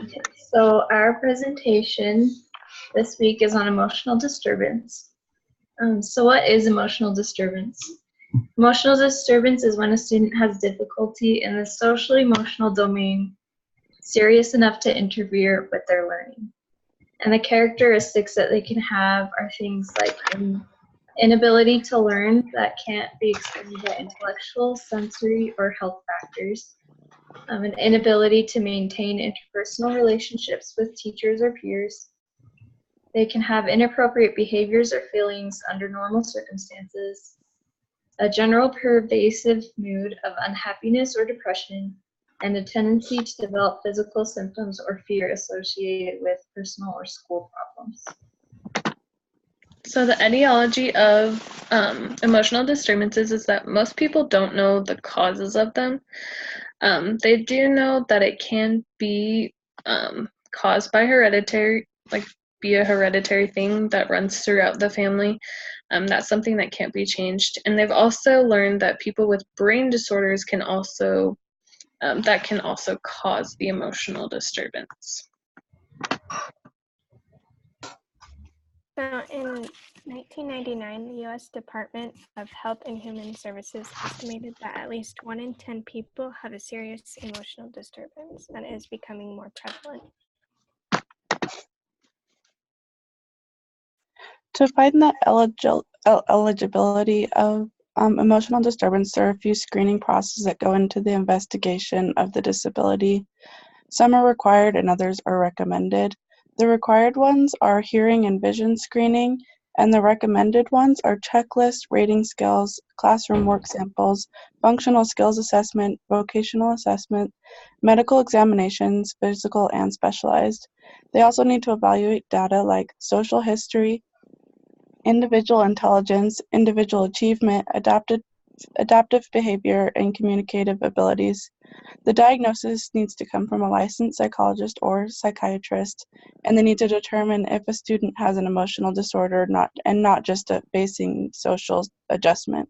Okay, so our presentation this week is on emotional disturbance. So what is emotional disturbance? Emotional disturbance is when a student has difficulty in the social emotional domain serious enough to interfere with their learning. And the characteristics that they can have are things like an inability to learn that can't be explained by intellectual, sensory, or health factors, an inability to maintain interpersonal relationships with teachers or peers. They can have inappropriate behaviors or feelings under normal circumstances, a general pervasive mood of unhappiness or depression, and a tendency to develop physical symptoms or fear associated with personal or school problems. So the etiology of emotional disturbances is that most people don't know the causes of them. They do know that it can be caused by hereditary, be a hereditary thing that runs throughout the family. That's something that can't be changed. And they've also learned that people with brain disorders can also cause the emotional disturbance. So in 1999, the U.S. Department of Health and Human Services estimated that at least 1 in 10 people have a serious emotional disturbance, and it is becoming more prevalent. To find the eligibility of emotional disturbance, there are a few screening processes that go into the investigation of the disability. Some are required and others are recommended. The required ones are hearing and vision screening, and the recommended ones are checklists, rating scales, classroom work samples, functional skills assessment, vocational assessment, medical examinations, physical and specialized. They also need to evaluate data like social history, individual intelligence, individual achievement, adaptive behavior, and communicative abilities. The diagnosis needs to come from a licensed psychologist or psychiatrist, and they need to determine if a student has an emotional disorder and not just a facing social adjustment.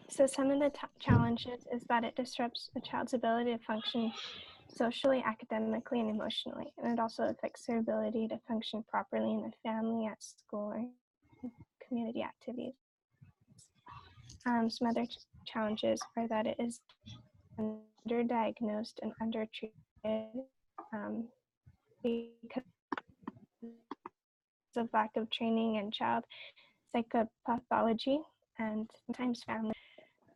So some of the challenges is that it disrupts a child's ability to function socially, academically, and emotionally, and it also affects their ability to function properly in the family, at school, or community activities. Some other challenges are that it is underdiagnosed and undertreated because of lack of training in child psychopathology, and sometimes family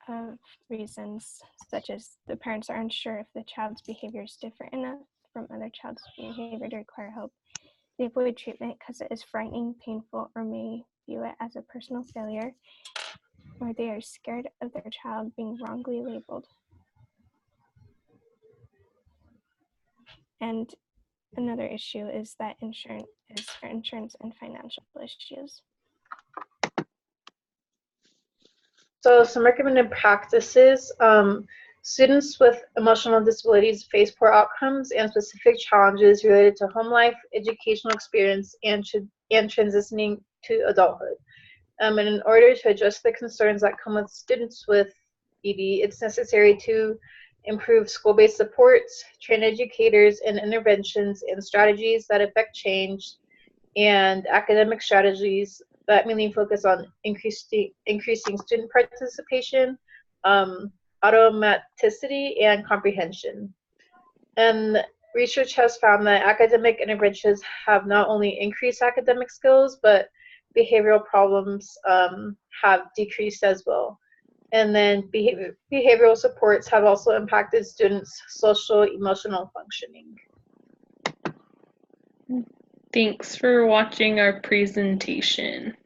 of reasons such as the parents are unsure if the child's behavior is different enough from other child's behavior to require help. They avoid treatment because it is frightening, painful, or may view it as a personal failure, or they are scared of their child being wrongly labeled. And another issue is that insurance and financial issues. So some recommended practices. Students with emotional disabilities face poor outcomes and specific challenges related to home life, educational experience, and transitioning to adulthood. And in order to address the concerns that come with students with ED, it's necessary to improve school-based supports, train educators in interventions and strategies that affect change, and academic strategies that mainly focus on increasing student participation, automaticity, and comprehension. And research has found that academic interventions have not only increased academic skills, but behavioral problems have decreased as well. And then behavioral supports have also impacted students' social emotional functioning. Thanks for watching our presentation.